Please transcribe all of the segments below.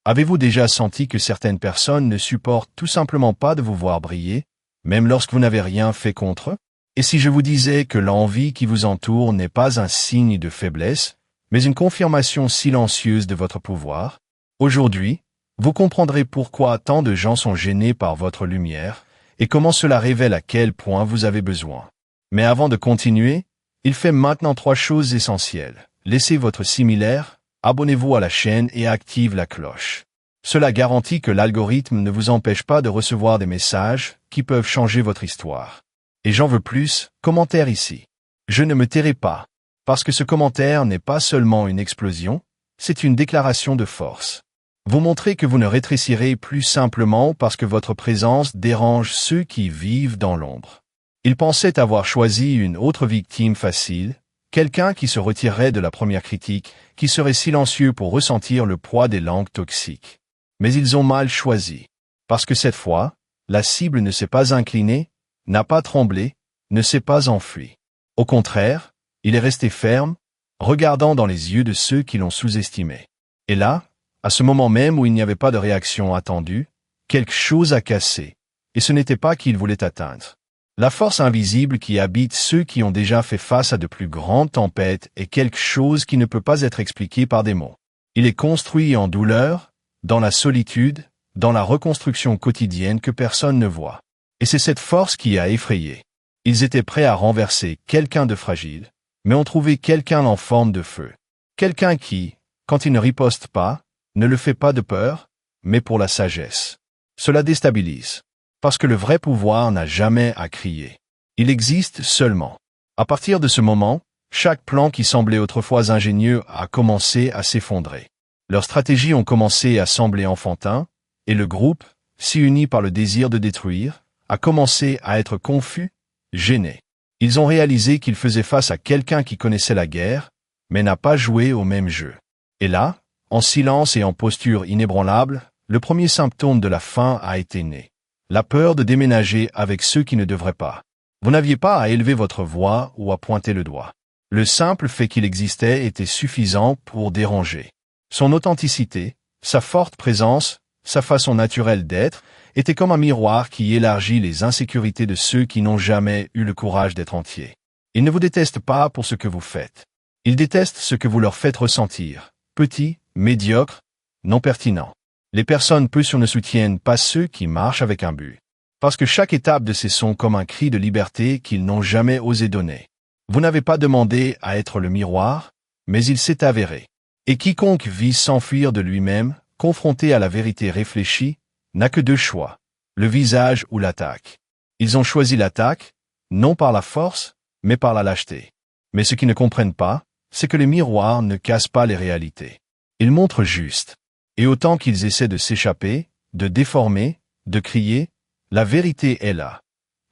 Avez-vous déjà senti que certaines personnes ne supportent tout simplement pas de vous voir briller, même lorsque vous n'avez rien fait contre eux? Et si je vous disais que l'envie qui vous entoure n'est pas un signe de faiblesse, mais une confirmation silencieuse de votre pouvoir? Aujourd'hui, vous comprendrez pourquoi tant de gens sont gênés par votre lumière et comment cela révèle à quel point vous avez besoin. Mais avant de continuer, il fait maintenant 3 choses essentielles. Laissez votre similaire, abonnez-vous à la chaîne et active la cloche. Cela garantit que l'algorithme ne vous empêche pas de recevoir des messages qui peuvent changer votre histoire. Et j'en veux plus, commentaire ici. Je ne me tairai pas, parce que ce commentaire n'est pas seulement une explosion, c'est une déclaration de force. Vous montrez que vous ne rétrécirez plus simplement parce que votre présence dérange ceux qui vivent dans l'ombre. Ils pensaient avoir choisi une autre victime facile, quelqu'un qui se retirerait de la première critique, qui serait silencieux pour ressentir le poids des langues toxiques. Mais ils ont mal choisi, parce que cette fois, la cible ne s'est pas inclinée, n'a pas tremblé, ne s'est pas enfui. Au contraire, il est resté ferme, regardant dans les yeux de ceux qui l'ont sous-estimé. Et là, à ce moment même où il n'y avait pas de réaction attendue, quelque chose a cassé, et ce n'était pas qu'il voulait atteindre. La force invisible qui habite ceux qui ont déjà fait face à de plus grandes tempêtes est quelque chose qui ne peut pas être expliqué par des mots. Il est construit en douleur, dans la solitude, dans la reconstruction quotidienne que personne ne voit. Et c'est cette force qui a effrayé. Ils étaient prêts à renverser quelqu'un de fragile, mais ont trouvé quelqu'un en forme de feu. Quelqu'un qui, quand il ne riposte pas, ne le fait pas de peur, mais pour la sagesse. Cela déstabilise. Parce que le vrai pouvoir n'a jamais à crier. Il existe seulement. À partir de ce moment, chaque plan qui semblait autrefois ingénieux a commencé à s'effondrer. Leurs stratégies ont commencé à sembler enfantins, et le groupe, si uni par le désir de détruire, a commencé à être confus, gêné. Ils ont réalisé qu'ils faisaient face à quelqu'un qui connaissait la guerre, mais n'a pas joué au même jeu. Et là, en silence et en posture inébranlable, le premier symptôme de la fin a été né. La peur de déménager avec ceux qui ne devraient pas. Vous n'aviez pas à élever votre voix ou à pointer le doigt. Le simple fait qu'il existait était suffisant pour déranger. Son authenticité, sa forte présence, sa façon naturelle d'être, était comme un miroir qui élargit les insécurités de ceux qui n'ont jamais eu le courage d'être entiers. Ils ne vous détestent pas pour ce que vous faites. Ils détestent ce que vous leur faites ressentir. Petit, médiocre, non pertinent. Les personnes peu sûres ne soutiennent pas ceux qui marchent avec un but. Parce que chaque étape de ces sons comme un cri de liberté qu'ils n'ont jamais osé donner. Vous n'avez pas demandé à être le miroir, mais il s'est avéré. Et quiconque vit s'enfuir de lui-même, confronté à la vérité réfléchie, n'a que 2 choix, le visage ou l'attaque. Ils ont choisi l'attaque, non par la force, mais par la lâcheté. Mais ce qu'ils ne comprennent pas, c'est que les miroirs ne cassent pas les réalités. Ils montrent juste. Et autant qu'ils essaient de s'échapper, de déformer, de crier, la vérité est là.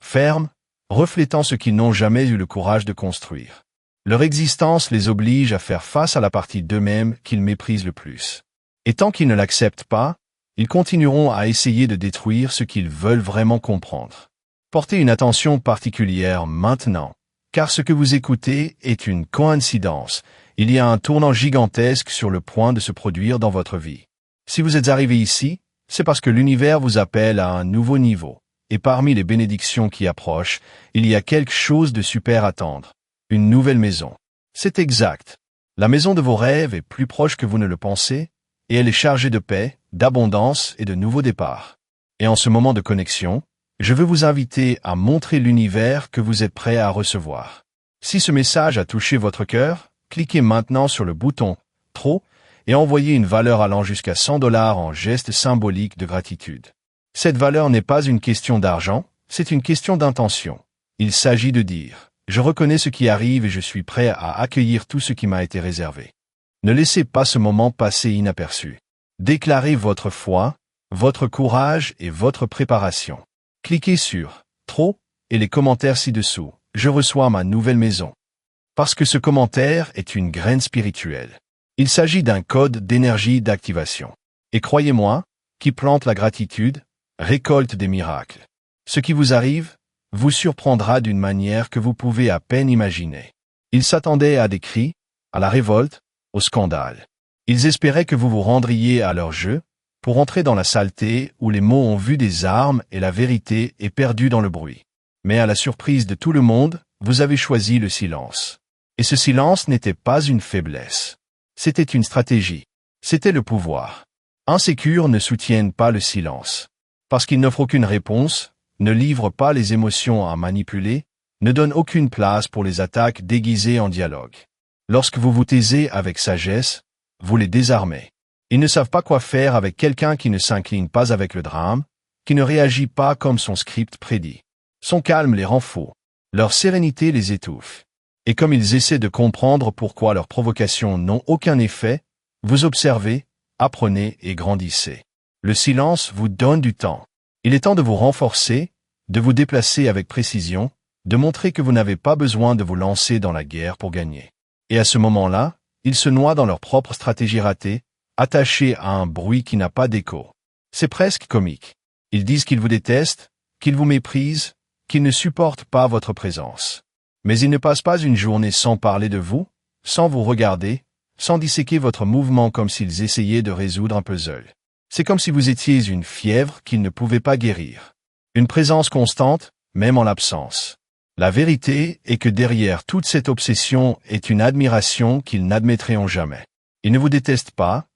Ferme, reflétant ce qu'ils n'ont jamais eu le courage de construire. Leur existence les oblige à faire face à la partie d'eux-mêmes qu'ils méprisent le plus. Et tant qu'ils ne l'acceptent pas, ils continueront à essayer de détruire ce qu'ils veulent vraiment comprendre. Portez une attention particulière maintenant, car ce que vous écoutez est une coïncidence. Il y a un tournant gigantesque sur le point de se produire dans votre vie. Si vous êtes arrivé ici, c'est parce que l'univers vous appelle à un nouveau niveau. Et parmi les bénédictions qui approchent, il y a quelque chose de super à attendre. Une nouvelle maison. C'est exact. La maison de vos rêves est plus proche que vous ne le pensez, et elle est chargée de paix, d'abondance et de nouveaux départs. Et en ce moment de connexion, je veux vous inviter à montrer l'univers que vous êtes prêt à recevoir. Si ce message a touché votre cœur, cliquez maintenant sur le bouton « Trop » et envoyez une valeur allant jusqu'à $100 en geste symbolique de gratitude. Cette valeur n'est pas une question d'argent, c'est une question d'intention. Il s'agit de dire « Je reconnais ce qui arrive et je suis prêt à accueillir tout ce qui m'a été réservé ». Ne laissez pas ce moment passer inaperçu. Déclarez votre foi, votre courage et votre préparation. Cliquez sur « Trop » et les commentaires ci-dessous. Je reçois ma nouvelle maison. Parce que ce commentaire est une graine spirituelle. Il s'agit d'un code d'énergie d'activation. Et croyez-moi, qui plante la gratitude, récolte des miracles. Ce qui vous arrive, vous surprendra d'une manière que vous pouvez à peine imaginer. Ils s'attendaient à des cris, à la révolte, au scandale. Ils espéraient que vous vous rendriez à leur jeu, pour entrer dans la saleté où les mots ont vu des armes et la vérité est perdue dans le bruit. Mais à la surprise de tout le monde, vous avez choisi le silence. Et ce silence n'était pas une faiblesse. C'était une stratégie. C'était le pouvoir. Insécures ne soutiennent pas le silence. Parce qu'ils n'offrent aucune réponse, ne livrent pas les émotions à manipuler, ne donnent aucune place pour les attaques déguisées en dialogue. Lorsque vous vous taisez avec sagesse, vous les désarmez. Ils ne savent pas quoi faire avec quelqu'un qui ne s'incline pas avec le drame, qui ne réagit pas comme son script prédit. Son calme les rend faux. Leur sérénité les étouffe. Et comme ils essaient de comprendre pourquoi leurs provocations n'ont aucun effet, vous observez, apprenez et grandissez. Le silence vous donne du temps. Il est temps de vous renforcer, de vous déplacer avec précision, de montrer que vous n'avez pas besoin de vous lancer dans la guerre pour gagner. Et à ce moment-là, ils se noient dans leur propre stratégie ratée, attachés à un bruit qui n'a pas d'écho. C'est presque comique. Ils disent qu'ils vous détestent, qu'ils vous méprisent, qu'ils ne supportent pas votre présence. Mais ils ne passent pas une journée sans parler de vous, sans vous regarder, sans disséquer votre mouvement comme s'ils essayaient de résoudre un puzzle. C'est comme si vous étiez une fièvre qu'ils ne pouvaient pas guérir. Une présence constante, même en l'absence. La vérité est que derrière toute cette obsession est une admiration qu'ils n'admettront jamais. Ils ne vous détestent pas,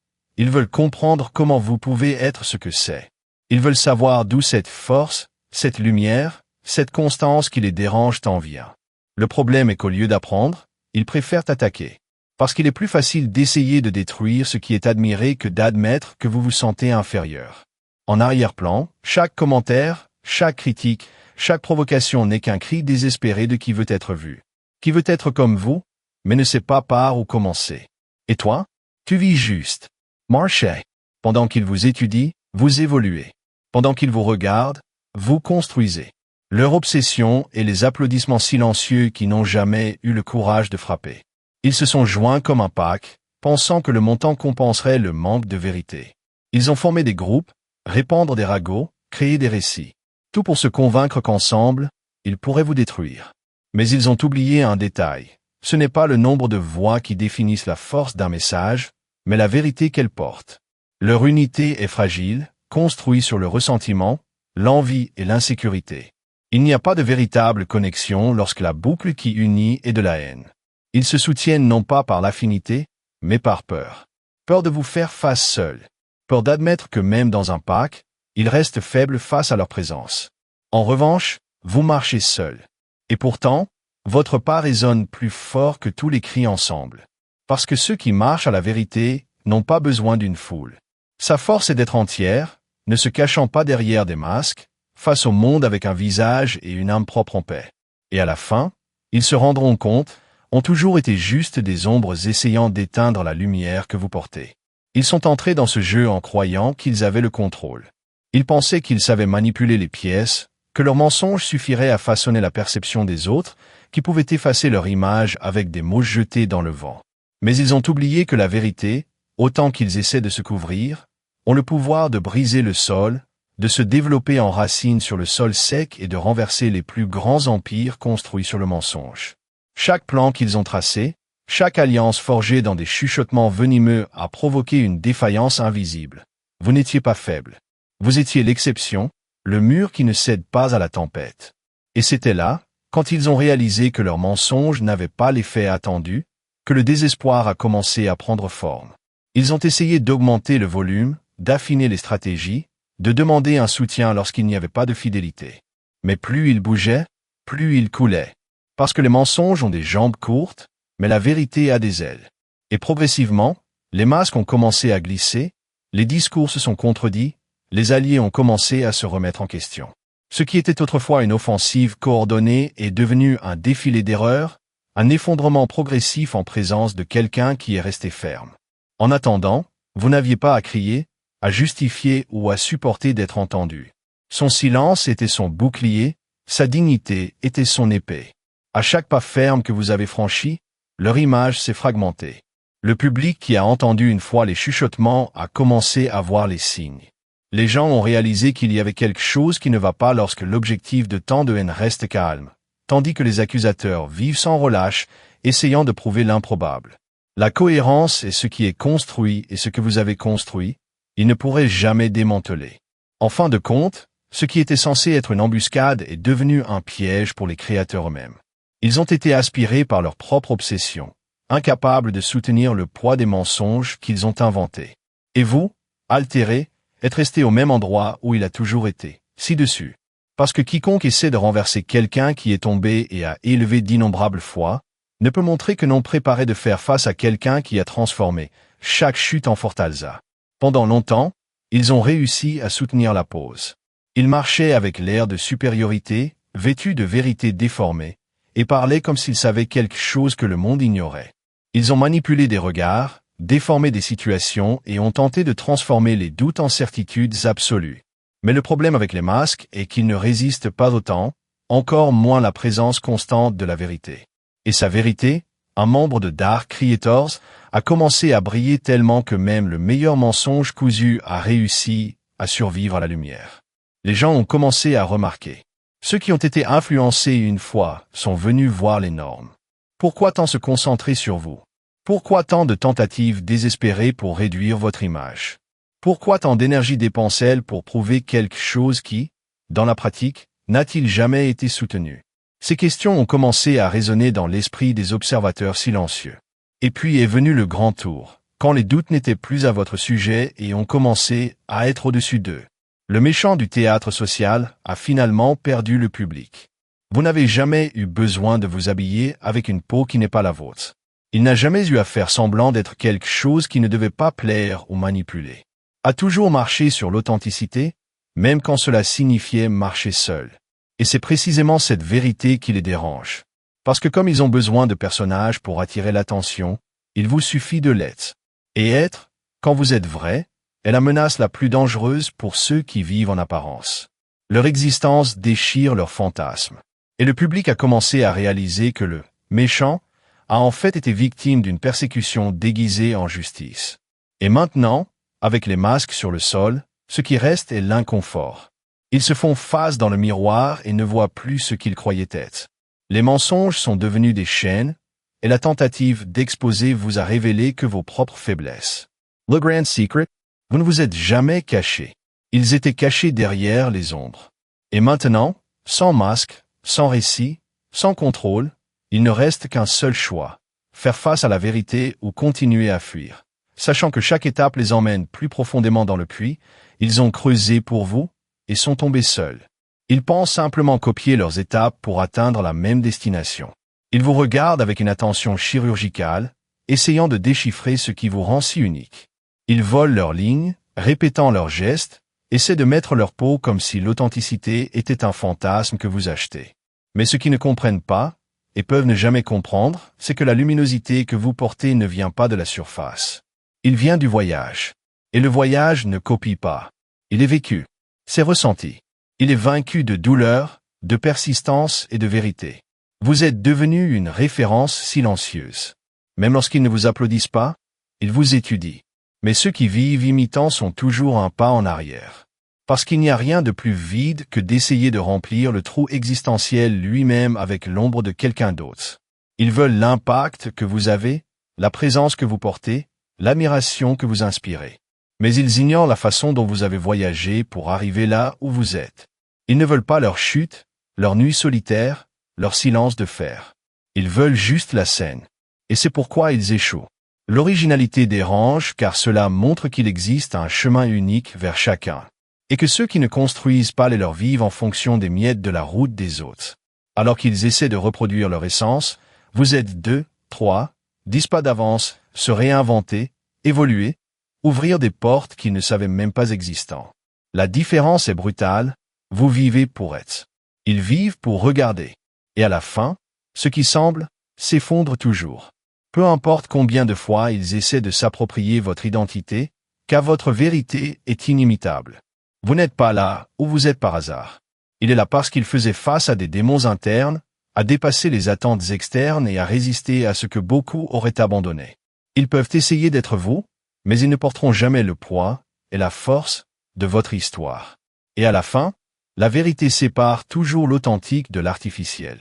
ils veulent comprendre comment vous pouvez être ce que c'est. Ils veulent savoir d'où cette force, cette lumière, cette constance qui les dérange tant vient. Le problème est qu'au lieu d'apprendre, ils préfèrent attaquer. Parce qu'il est plus facile d'essayer de détruire ce qui est admiré que d'admettre que vous vous sentez inférieur. En arrière-plan, chaque commentaire, chaque critique, chaque provocation n'est qu'un cri désespéré de qui veut être vu. Qui veut être comme vous, mais ne sait pas par où commencer. Et toi? Tu vis juste. Marchez. Pendant qu'ils vous étudient, vous évoluez. Pendant qu'ils vous regardent, vous construisez. Leur obsession est les applaudissements silencieux qui n'ont jamais eu le courage de frapper. Ils se sont joints comme un pack, pensant que le montant compenserait le manque de vérité. Ils ont formé des groupes, répandre des ragots, créer des récits. Tout pour se convaincre qu'ensemble, ils pourraient vous détruire. Mais ils ont oublié un détail. Ce n'est pas le nombre de voix qui définissent la force d'un message, mais la vérité qu'elle porte. Leur unité est fragile, construite sur le ressentiment, l'envie et l'insécurité. Il n'y a pas de véritable connexion lorsque la boucle qui unit est de la haine. Ils se soutiennent non pas par l'affinité, mais par peur. Peur de vous faire face seul. Peur d'admettre que même dans un pack, ils restent faibles face à leur présence. En revanche, vous marchez seul. Et pourtant, votre pas résonne plus fort que tous les cris ensemble. Parce que ceux qui marchent à la vérité n'ont pas besoin d'une foule. Sa force est d'être entière, ne se cachant pas derrière des masques, face au monde avec un visage et une âme propre en paix. Et à la fin, ils se rendront compte, ont toujours été juste des ombres essayant d'éteindre la lumière que vous portez. Ils sont entrés dans ce jeu en croyant qu'ils avaient le contrôle. Ils pensaient qu'ils savaient manipuler les pièces, que leur mensonge suffirait à façonner la perception des autres, qui pouvaient effacer leur image avec des mots jetés dans le vent. Mais ils ont oublié que la vérité, autant qu'ils essaient de se couvrir, ont le pouvoir de briser le sol, de se développer en racines sur le sol sec et de renverser les plus grands empires construits sur le mensonge. Chaque plan qu'ils ont tracé, chaque alliance forgée dans des chuchotements venimeux a provoqué une défaillance invisible. Vous n'étiez pas faible. Vous étiez l'exception, le mur qui ne cède pas à la tempête. Et c'était là, quand ils ont réalisé que leur mensonge n'avait pas l'effet attendu, que le désespoir a commencé à prendre forme. Ils ont essayé d'augmenter le volume, d'affiner les stratégies, de demander un soutien lorsqu'il n'y avait pas de fidélité. Mais plus ils bougeaient, plus ils coulaient. Parce que les mensonges ont des jambes courtes, mais la vérité a des ailes. Et progressivement, les masques ont commencé à glisser, les discours se sont contredits, les alliés ont commencé à se remettre en question. Ce qui était autrefois une offensive coordonnée est devenu un défilé d'erreurs, un effondrement progressif en présence de quelqu'un qui est resté ferme. En attendant, vous n'aviez pas à crier, à justifier ou à supporter d'être entendu. Son silence était son bouclier, sa dignité était son épée. À chaque pas ferme que vous avez franchi, leur image s'est fragmentée. Le public qui a entendu une fois les chuchotements a commencé à voir les signes. Les gens ont réalisé qu'il y avait quelque chose qui ne va pas lorsque l'objectif de tant de haine reste calme, tandis que les accusateurs vivent sans relâche, essayant de prouver l'improbable. La cohérence est ce qui est construit et ce que vous avez construit. ils ne pourraient jamais démanteler. En fin de compte, ce qui était censé être une embuscade est devenu un piège pour les créateurs eux-mêmes. Ils ont été aspirés par leur propre obsession, incapables de soutenir le poids des mensonges qu'ils ont inventés. Et vous, altéré, êtes resté au même endroit où il a toujours été, ci-dessus. Parce que quiconque essaie de renverser quelqu'un qui est tombé et a élevé d'innombrables fois, ne peut montrer que non préparé de faire face à quelqu'un qui a transformé chaque chute en fortaleza. Pendant longtemps, ils ont réussi à soutenir la pose. Ils marchaient avec l'air de supériorité, vêtus de vérités déformées, et parlaient comme s'ils savaient quelque chose que le monde ignorait. Ils ont manipulé des regards, déformé des situations et ont tenté de transformer les doutes en certitudes absolues. Mais le problème avec les masques est qu'ils ne résistent pas autant, encore moins la présence constante de la vérité. Et sa vérité, un membre de Dark Creators, a commencé à briller tellement que même le meilleur mensonge cousu a réussi à survivre à la lumière. Les gens ont commencé à remarquer. Ceux qui ont été influencés une fois sont venus voir les normes. Pourquoi tant se concentrer sur vous? Pourquoi tant de tentatives désespérées pour réduire votre image? Pourquoi tant d'énergie dépensée pour prouver quelque chose qui, dans la pratique, n'a-t-il jamais été soutenu? Ces questions ont commencé à résonner dans l'esprit des observateurs silencieux. Et puis est venu le grand tour, quand les doutes n'étaient plus à votre sujet et ont commencé à être au-dessus d'eux. Le méchant du théâtre social a finalement perdu le public. Vous n'avez jamais eu besoin de vous habiller avec une peau qui n'est pas la vôtre. Il n'a jamais eu à faire semblant d'être quelque chose qui ne devait pas plaire ou manipuler. A toujours marché sur l'authenticité, même quand cela signifiait marcher seul. Et c'est précisément cette vérité qui les dérange. Parce que comme ils ont besoin de personnages pour attirer l'attention, il vous suffit de l'être. Et être, quand vous êtes vrai, est la menace la plus dangereuse pour ceux qui vivent en apparence. Leur existence déchire leurs fantasmes. Et le public a commencé à réaliser que le méchant a en fait été victime d'une persécution déguisée en justice. Et maintenant, avec les masques sur le sol, ce qui reste est l'inconfort. Ils se font face dans le miroir et ne voient plus ce qu'ils croyaient être. Les mensonges sont devenus des chaînes, et la tentative d'exposer vous a révélé que vos propres faiblesses. Le grand secret, vous ne vous êtes jamais cachés. Ils étaient cachés derrière les ombres. Et maintenant, sans masque, sans récit, sans contrôle, il ne reste qu'un seul choix. Faire face à la vérité ou continuer à fuir. Sachant que chaque étape les emmène plus profondément dans le puits, ils ont creusé pour vous et sont tombés seuls. Ils pensent simplement copier leurs étapes pour atteindre la même destination. Ils vous regardent avec une attention chirurgicale, essayant de déchiffrer ce qui vous rend si unique. Ils volent leurs lignes, répétant leurs gestes, essaient de mettre leur peau comme si l'authenticité était un fantasme que vous achetez. Mais ce qu'ils ne comprennent pas, et peuvent ne jamais comprendre, c'est que la luminosité que vous portez ne vient pas de la surface. Il vient du voyage. Et le voyage ne copie pas. Il est vécu. C'est ressenti. Il est vaincu de douleur, de persistance et de vérité. Vous êtes devenu une référence silencieuse. Même lorsqu'ils ne vous applaudissent pas, ils vous étudient. Mais ceux qui vivent imitant sont toujours un pas en arrière. Parce qu'il n'y a rien de plus vide que d'essayer de remplir le trou existentiel lui-même avec l'ombre de quelqu'un d'autre. Ils veulent l'impact que vous avez, la présence que vous portez, l'admiration que vous inspirez. Mais ils ignorent la façon dont vous avez voyagé pour arriver là où vous êtes. Ils ne veulent pas leur chute, leur nuit solitaire, leur silence de fer. Ils veulent juste la scène. Et c'est pourquoi ils échouent. L'originalité dérange car cela montre qu'il existe un chemin unique vers chacun. Et que ceux qui ne construisent pas leur vivent en fonction des miettes de la route des autres. Alors qu'ils essaient de reproduire leur essence, vous êtes 2, 3, 10 pas d'avance, se réinventer, évoluer, ouvrir des portes qu'ils ne savaient même pas existantes. La différence est brutale, vous vivez pour être. Ils vivent pour regarder. Et à la fin, ce qui semble, s'effondre toujours. Peu importe combien de fois ils essaient de s'approprier votre identité, car votre vérité est inimitable. Vous n'êtes pas là où vous êtes par hasard. Il est là parce qu'il faisait face à des démons internes, à dépasser les attentes externes et à résister à ce que beaucoup auraient abandonné. Ils peuvent essayer d'être vous, mais ils ne porteront jamais le poids et la force de votre histoire. Et à la fin, la vérité sépare toujours l'authentique de l'artificiel.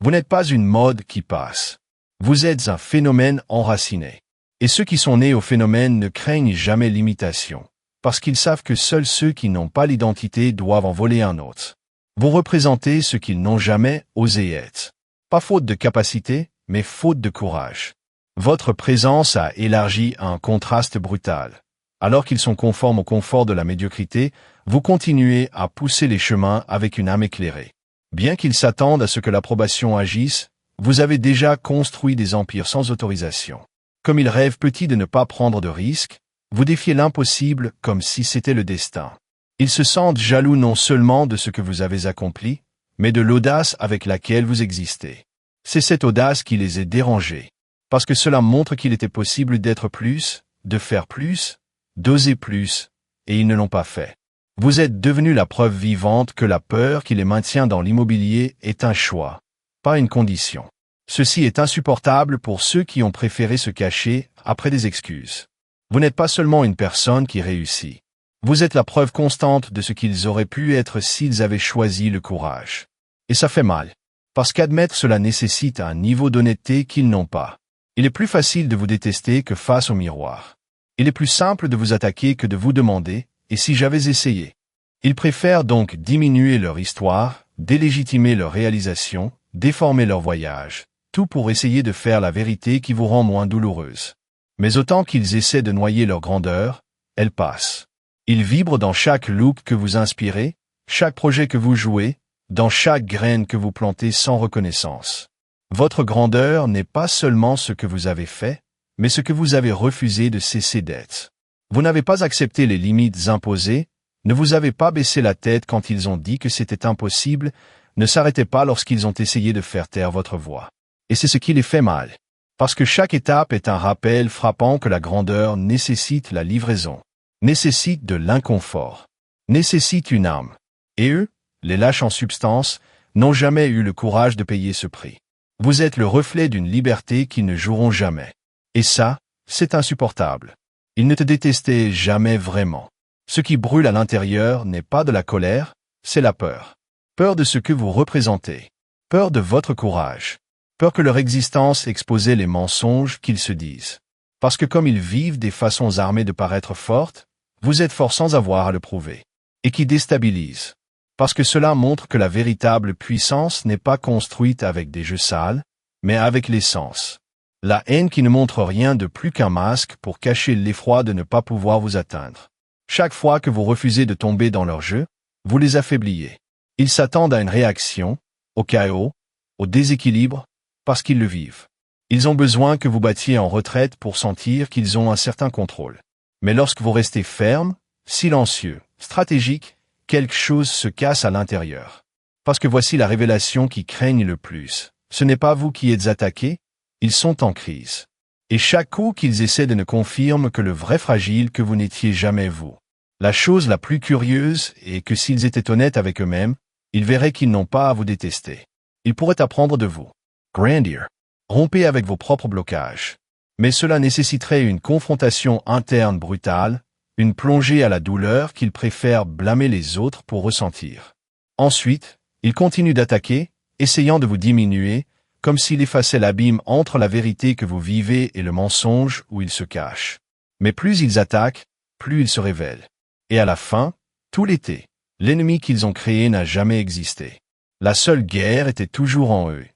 Vous n'êtes pas une mode qui passe. Vous êtes un phénomène enraciné. Et ceux qui sont nés au phénomène ne craignent jamais l'imitation. parce qu'ils savent que seuls ceux qui n'ont pas l'identité doivent en voler un autre. Vous représentez ce qu'ils n'ont jamais osé être. Pas faute de capacité, mais faute de courage. Votre présence a élargi un contraste brutal. Alors qu'ils sont conformes au confort de la médiocrité, vous continuez à pousser les chemins avec une âme éclairée. Bien qu'ils s'attendent à ce que l'approbation agisse, vous avez déjà construit des empires sans autorisation. Comme ils rêvent petits de ne pas prendre de risques, vous défiez l'impossible comme si c'était le destin. Ils se sentent jaloux non seulement de ce que vous avez accompli, mais de l'audace avec laquelle vous existez. C'est cette audace qui les a dérangés, parce que cela montre qu'il était possible d'être plus, de faire plus, d'oser plus, et ils ne l'ont pas fait. Vous êtes devenu la preuve vivante que la peur qui les maintient dans l'immobilier est un choix, pas une condition. Ceci est insupportable pour ceux qui ont préféré se cacher après des excuses. Vous n'êtes pas seulement une personne qui réussit. Vous êtes la preuve constante de ce qu'ils auraient pu être s'ils avaient choisi le courage. Et ça fait mal, parce qu'admettre cela nécessite un niveau d'honnêteté qu'ils n'ont pas. Il est plus facile de vous détester que face au miroir. Il est plus simple de vous attaquer que de vous demander « et si j'avais essayé ?» Ils préfèrent donc diminuer leur histoire, délégitimer leur réalisation, déformer leur voyage, tout pour essayer de faire la vérité qui vous rend moins douloureuse. Mais autant qu'ils essaient de noyer leur grandeur, elle passe. Ils vibrent dans chaque look que vous inspirez, chaque projet que vous jouez, dans chaque graine que vous plantez sans reconnaissance. Votre grandeur n'est pas seulement ce que vous avez fait, mais ce que vous avez refusé de cesser d'être. Vous n'avez pas accepté les limites imposées, ne vous avez pas baissé la tête quand ils ont dit que c'était impossible, ne s'arrêtez pas lorsqu'ils ont essayé de faire taire votre voix. Et c'est ce qui les fait mal. Parce que chaque étape est un rappel frappant que la grandeur nécessite la livraison, nécessite de l'inconfort, nécessite une âme. Et eux, les lâches en substance, n'ont jamais eu le courage de payer ce prix. Vous êtes le reflet d'une liberté qu'ils ne joueront jamais. Et ça, c'est insupportable. Ils ne te détestaient jamais vraiment. Ce qui brûle à l'intérieur n'est pas de la colère, c'est la peur. Peur de ce que vous représentez. Peur de votre courage. Peur que leur existence exposait les mensonges qu'ils se disent. Parce que comme ils vivent des façons armées de paraître fortes, vous êtes fort sans avoir à le prouver. Et qui déstabilise. Parce que cela montre que la véritable puissance n'est pas construite avec des jeux sales, mais avec l'essence. La haine qui ne montre rien de plus qu'un masque pour cacher l'effroi de ne pas pouvoir vous atteindre. Chaque fois que vous refusez de tomber dans leur jeu, vous les affaibliez. Ils s'attendent à une réaction, au chaos, au déséquilibre, parce qu'ils le vivent. Ils ont besoin que vous battiez en retraite pour sentir qu'ils ont un certain contrôle. Mais lorsque vous restez ferme, silencieux, stratégique, quelque chose se casse à l'intérieur. Parce que voici la révélation qui craignent le plus. Ce n'est pas vous qui êtes attaqués, ils sont en crise. Et chaque coup qu'ils essaient de ne confirme que le vrai fragile que vous n'étiez jamais vous. La chose la plus curieuse est que s'ils étaient honnêtes avec eux-mêmes, ils verraient qu'ils n'ont pas à vous détester. Ils pourraient apprendre de vous. Grandir. Rompez avec vos propres blocages. Mais cela nécessiterait une confrontation interne brutale, une plongée à la douleur qu'ils préfèrent blâmer les autres pour ressentir. Ensuite, ils continuent d'attaquer, essayant de vous diminuer, comme s'il effaçait l'abîme entre la vérité que vous vivez et le mensonge où il se cache. Mais plus ils attaquent, plus ils se révèlent. Et à la fin, tout l'était, l'ennemi qu'ils ont créé n'a jamais existé. La seule guerre était toujours en eux.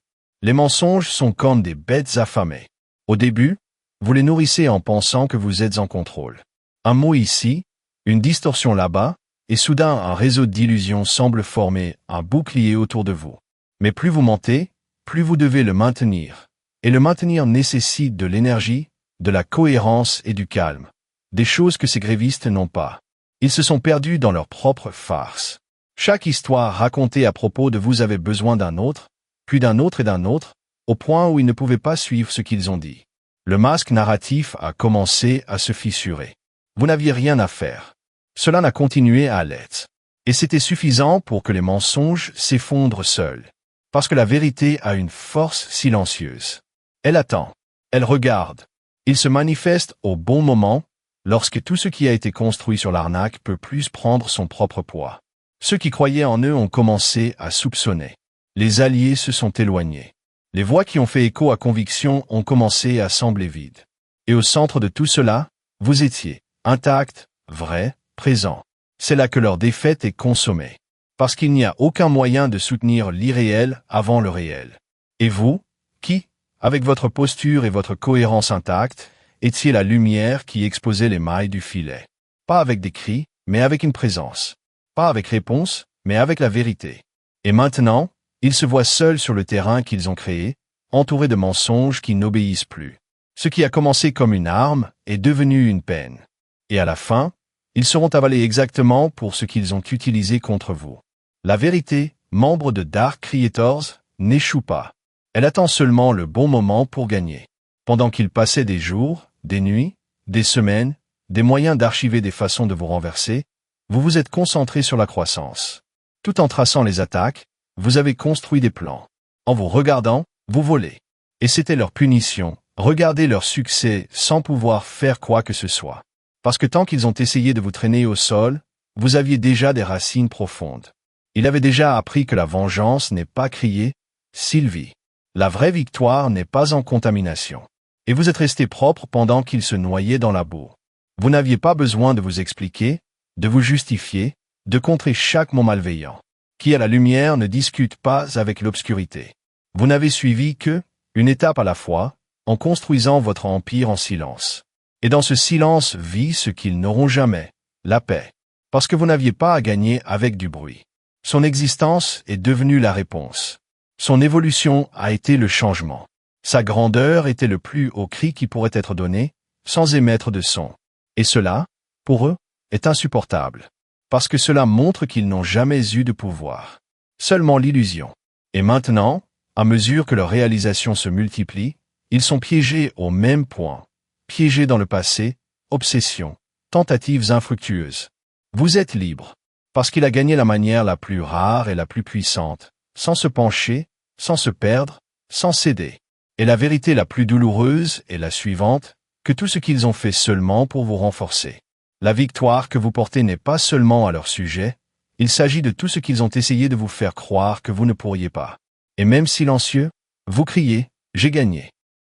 Les mensonges sont comme des bêtes affamées. Au début, vous les nourrissez en pensant que vous êtes en contrôle. Un mot ici, une distorsion là-bas, et soudain un réseau d'illusions semble former un bouclier autour de vous. Mais plus vous mentez, plus vous devez le maintenir. Et le maintenir nécessite de l'énergie, de la cohérence et du calme. Des choses que ces grévistes n'ont pas. Ils se sont perdus dans leur propre farce. Chaque histoire racontée à propos de vous avait besoin d'un autre, puis d'un autre et d'un autre, au point où ils ne pouvaient pas suivre ce qu'ils ont dit. Le masque narratif a commencé à se fissurer. Vous n'aviez rien à faire. Cela n'a continué à l'être. Et c'était suffisant pour que les mensonges s'effondrent seuls. Parce que la vérité a une force silencieuse. Elle attend. Elle regarde. Il se manifeste au bon moment, lorsque tout ce qui a été construit sur l'arnaque peut plus prendre son propre poids. Ceux qui croyaient en eux ont commencé à soupçonner. Les alliés se sont éloignés. Les voix qui ont fait écho à conviction ont commencé à sembler vides. Et au centre de tout cela, vous étiez, intact, vrai, présent. C'est là que leur défaite est consommée. Parce qu'il n'y a aucun moyen de soutenir l'irréel avant le réel. Et vous, qui, avec votre posture et votre cohérence intacte, étiez la lumière qui exposait les mailles du filet. Pas avec des cris, mais avec une présence. Pas avec réponse, mais avec la vérité. Et maintenant, ils se voient seuls sur le terrain qu'ils ont créé, entourés de mensonges qui n'obéissent plus. Ce qui a commencé comme une arme est devenu une peine. Et à la fin, ils seront avalés exactement pour ce qu'ils ont utilisé contre vous. La vérité, membre de Dark Creators, n'échoue pas. Elle attend seulement le bon moment pour gagner. Pendant qu'ils passaient des jours, des nuits, des semaines, des moyens d'archiver des façons de vous renverser, vous vous êtes concentré sur la croissance. Tout en traçant les attaques, vous avez construit des plans. En vous regardant, vous volez. Et c'était leur punition, regardez leur succès sans pouvoir faire quoi que ce soit. Parce que tant qu'ils ont essayé de vous traîner au sol, vous aviez déjà des racines profondes. Il avait déjà appris que la vengeance n'est pas criée, Sylvie. La vraie victoire n'est pas en contamination. Et vous êtes resté propre pendant qu'il se noyait dans la boue. Vous n'aviez pas besoin de vous expliquer, de vous justifier, de contrer chaque mot malveillant. Qui à la lumière ne discute pas avec l'obscurité. Vous n'avez suivi que, une étape à la fois, en construisant votre empire en silence. Et dans ce silence vit ce qu'ils n'auront jamais, la paix. Parce que vous n'aviez pas à gagner avec du bruit. Son existence est devenue la réponse. Son évolution a été le changement. Sa grandeur était le plus haut cri qui pourrait être donné, sans émettre de son. Et cela, pour eux, est insupportable. Parce que cela montre qu'ils n'ont jamais eu de pouvoir. Seulement l'illusion. Et maintenant, à mesure que leurs réalisations se multiplient, ils sont piégés au même point. Piégés dans le passé, obsessions, tentatives infructueuses. Vous êtes libre. Parce qu'il a gagné la manière la plus rare et la plus puissante, sans se pencher, sans se perdre, sans céder. Et la vérité la plus douloureuse est la suivante, que tout ce qu'ils ont fait seulement pour vous renforcer. La victoire que vous portez n'est pas seulement à leur sujet, il s'agit de tout ce qu'ils ont essayé de vous faire croire que vous ne pourriez pas. Et même silencieux, vous criez, j'ai gagné.